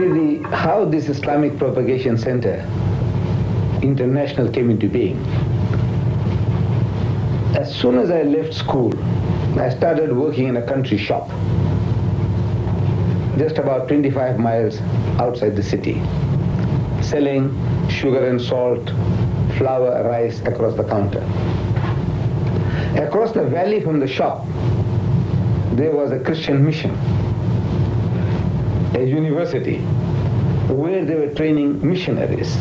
How this Islamic Propagation Center International came into being. As soon as I left school, I started working in a country shop, just about 25 miles outside the city, selling sugar and salt, flour, rice across the counter. Across the valley from the shop, there was a Christian mission, a university, where they were training missionaries.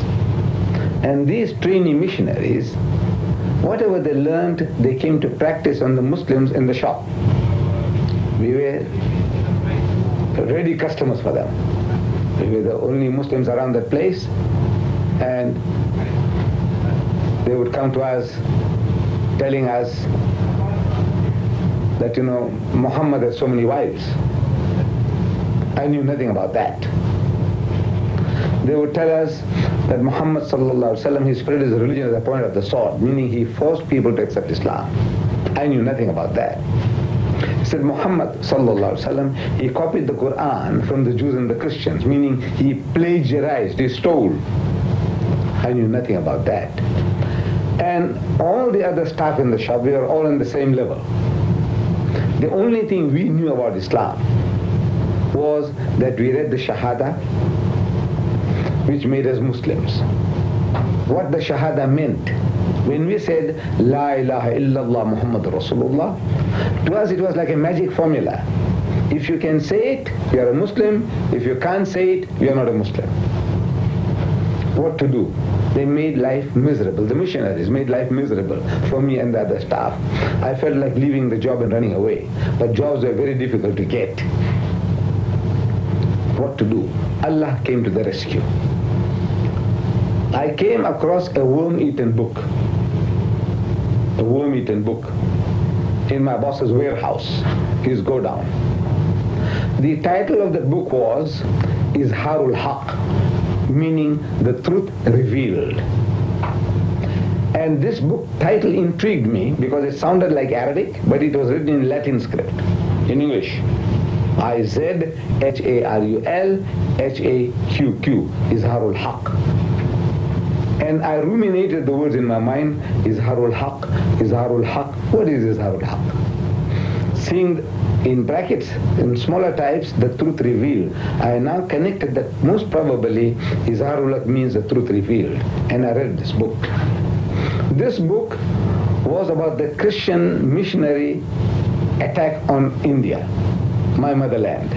And these trainee missionaries, whatever they learned, they came to practice on the Muslims in the shop. We were ready customers for them. We were the only Muslims around that place, and they would come to us telling us that, Muhammad has so many wives. I knew nothing about that. They would tell us that Muhammad sallallahu alaihi wasallam, he spread his religion at the point of the sword, meaning he forced people to accept Islam. I knew nothing about that. He said Muhammad sallallahu alaihi wasallam, he copied the Quran from the Jews and the Christians, meaning he plagiarized, he stole. I knew nothing about that. And all the other staff in the shop, we were all on the same level. The only thing we knew about Islam was that we read the Shahada, which made us Muslims. What the Shahada meant, when we said La ilaha illallah Muhammadur Rasulullah, to us it was like a magic formula. If you can say it, you are a Muslim. If you can't say it, you are not a Muslim. What to do? They made life miserable. The missionaries made life miserable for me and the other staff. I felt like leaving the job and running away. But jobs were very difficult to get. What to do? Allah came to the rescue. I came across a worm-eaten book. A worm-eaten book in my boss's warehouse, his godown. The title of the book was Izharul Haq, meaning the truth revealed. And this book title intrigued me because it sounded like Arabic, but it was written in Latin script, in English. Izharul Haqq, Izharul Haq. And I ruminated the words in my mind, Izharul Haqq, Izharul Haqq. What is Izharul Haqq? Seeing in brackets, in smaller types, the truth revealed, I now connected that most probably Izharul Haqq means the truth revealed. And I read this book. This book was about the Christian missionary attack on India, my motherland.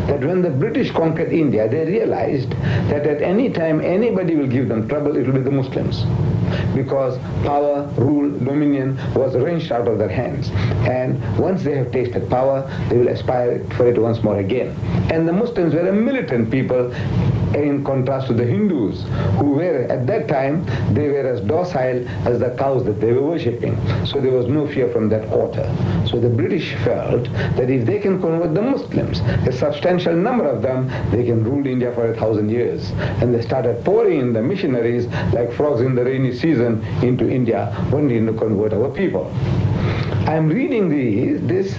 That when the British conquered India, they realized that at any time anybody will give them trouble, it will be the Muslims. Because power, rule, dominion was wrenched out of their hands. And once they have tasted power, they will aspire for it once more again. And the Muslims were a militant people, in contrast to the Hindus, who were, at that time, they were as docile as the cows that they were worshipping. So there was no fear from that quarter. So the British felt that if they can convert the Muslims, a substantial number of them, they can rule India for 1,000 years. And they started pouring in the missionaries like frogs in the rainy season into India, wanting to convert our people. I'm reading this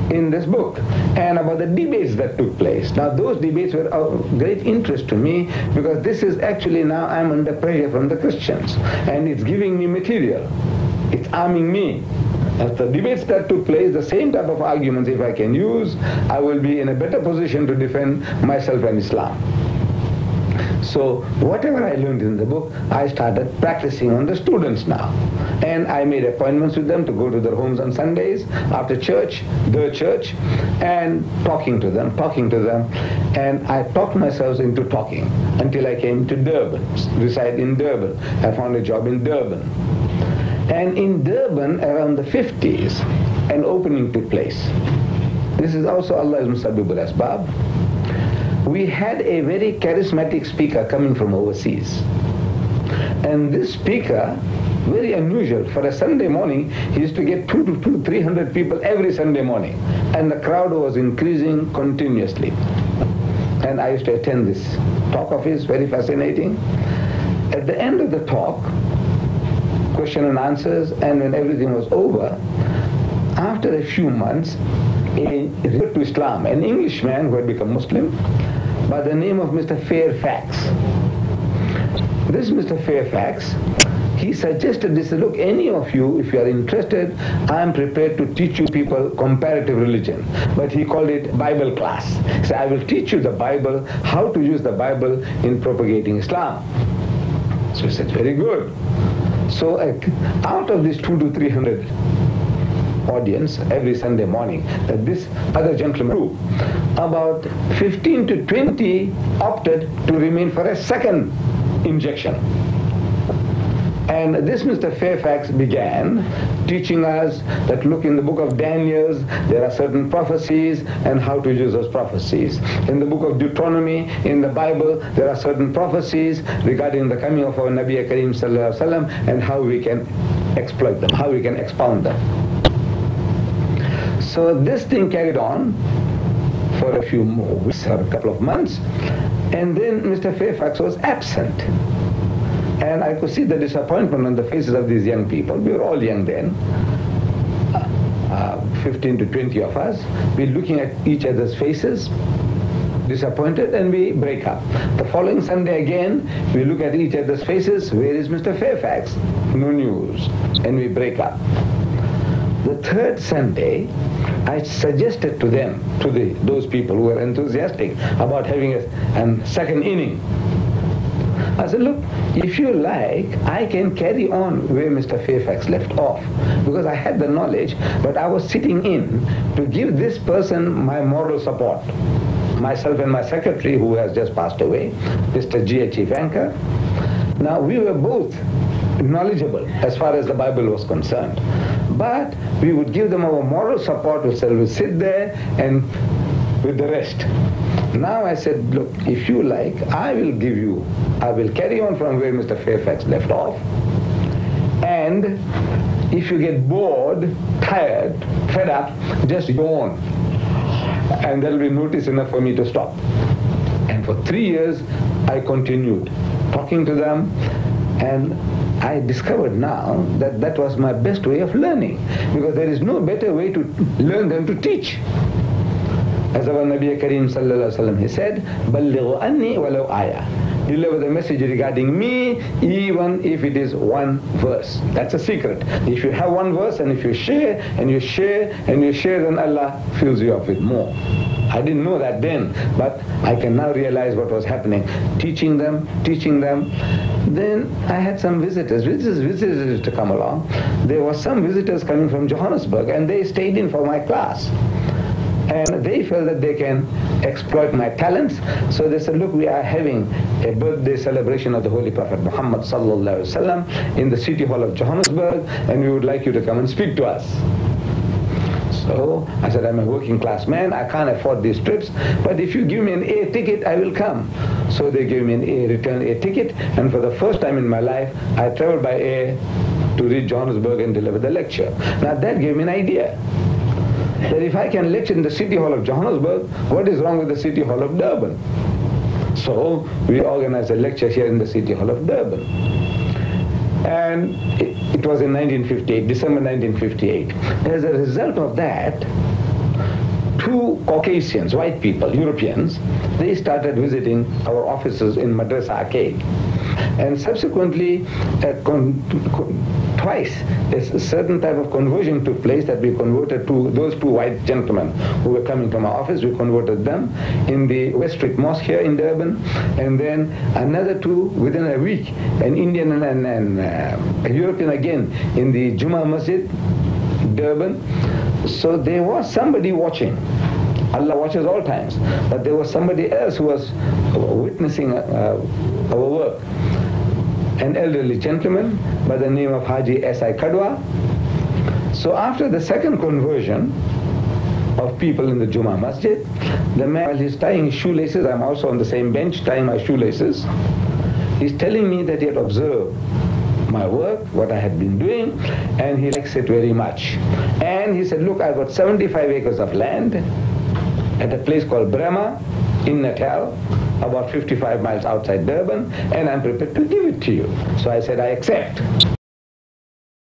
in this book, and about the debates that took place. Now those debates were of great interest to me, because this is actually, now I'm under pressure from the Christians, and it's giving me material. It's arming me. As the debates that took place, the same type of arguments, if I can use, I will be in a better position to defend myself and Islam. So whatever I learned in the book, I started practicing on the students now. And I made appointments with them to go to their homes on Sundays, after church, the church, and talking to them. And I talked myself into talking until I came to Durban, reside in Durban. I found a job in Durban. And in Durban, around the 50s, an opening took place. This is also Allah's Musabbibul Asbab. We had a very charismatic speaker coming from overseas. And this speaker, very unusual, for a Sunday morning, he used to get 200 to 300 people every Sunday morning. And the crowd was increasing continuously. And I used to attend this talk of his, very fascinating. At the end of the talk, question and answers, and when everything was over, after a few months, a convert to Islam, an Englishman who had become Muslim, by the name of Mr. Fairfax. This Mr. Fairfax, he suggested this, look, any of you, if you are interested, I am prepared to teach you people comparative religion. But he called it Bible class. He said, I will teach you the Bible, how to use the Bible in propagating Islam. So he said, very good. So out of this 200 to 300 audience every Sunday morning that this other gentleman grew, about 15 to 20 opted to remain for a second injection. And this Mr. Fairfax began teaching us that, look, in the book of Daniel, there are certain prophecies and how to use those prophecies. In the book of Deuteronomy, in the Bible, there are certain prophecies regarding the coming of our Nabi Kareem Sallallahu Alaihi Wasallam and how we can exploit them, how we can expound them. So this thing carried on for a few more weeks or a couple of months, and then Mr. Fairfax was absent. And I could see the disappointment on the faces of these young people. We were all young then, 15 to 20 of us. We're looking at each other's faces, disappointed, and we break up. The following Sunday again, we look at each other's faces. Where is Mr. Fairfax? No news. And we break up. The third Sunday, I suggested to them, to those people who were enthusiastic about having a second inning, I said, look, if you like, I can carry on where Mr. Fairfax left off, because I had the knowledge, but I was sitting in to give this person my moral support. Myself and my secretary, who has just passed away, Mr. G.H.E. Vanker. Now, we were both knowledgeable as far as the Bible was concerned, but we would give them our moral support. We would sit there and with the rest. Now I said, look, if you like, I will carry on from where Mr. Fairfax left off, and if you get bored, tired, fed up, just yawn, and there will be notice enough for me to stop. And for 3 years, I continued talking to them, and I discovered now that that was my best way of learning, because there is no better way to learn than to teach. As our Nabi Kareem Sallallahu Alaihi Wasallam, he said, "Ballighu anni walau ayah." Deliver the message regarding me, even if it is one verse. That's a secret. If you have one verse, and if you share, and you share, and you share, then Allah fills you up with more. I didn't know that then, but I can now realize what was happening. Teaching them. Then I had some visitors to come along. There were some visitors coming from Johannesburg, and they stayed in for my class. And they felt that they can exploit my talents. So they said, look, we are having a birthday celebration of the Holy Prophet Muhammad Sallallahu Alaihi Wasallam in the City Hall of Johannesburg, and we would like you to come and speak to us. So I said, I'm a working class man, I can't afford these trips, but if you give me an air ticket, I will come. So they gave me an return air ticket, and for the first time in my life, I traveled by air to reach Johannesburg and deliver the lecture. Now that gave me an idea, that if I can lecture in the City Hall of Johannesburg, what is wrong with the City Hall of Durban? So we organized a lecture here in the City Hall of Durban. And it was in 1958, December 1958. As a result of that, 2 Caucasians, white people, Europeans, they started visiting our offices in Madrasa Arcade. And subsequently, twice, a certain type of conversion took place that we converted those 2 white gentlemen who were coming to my office. We converted them in the West Street Mosque here in Durban, and then another 2 within a week, an Indian and a European again in the Jummah Masjid, Durban. So there was somebody watching. Allah watches all times, but there was somebody else who was witnessing our work. An elderly gentleman by the name of Haji S.I. Kadwa. So after the second conversion of people in the Jummah Masjid, the man, while he's tying his shoelaces, I'm also on the same bench tying my shoelaces, he's telling me that he had observed my work, what I had been doing, and he likes it very much. And he said, look, I've got 75 acres of land at a place called Brema in Natal, about 55 miles outside Durban, and I'm prepared to give it to you. So I said, I accept.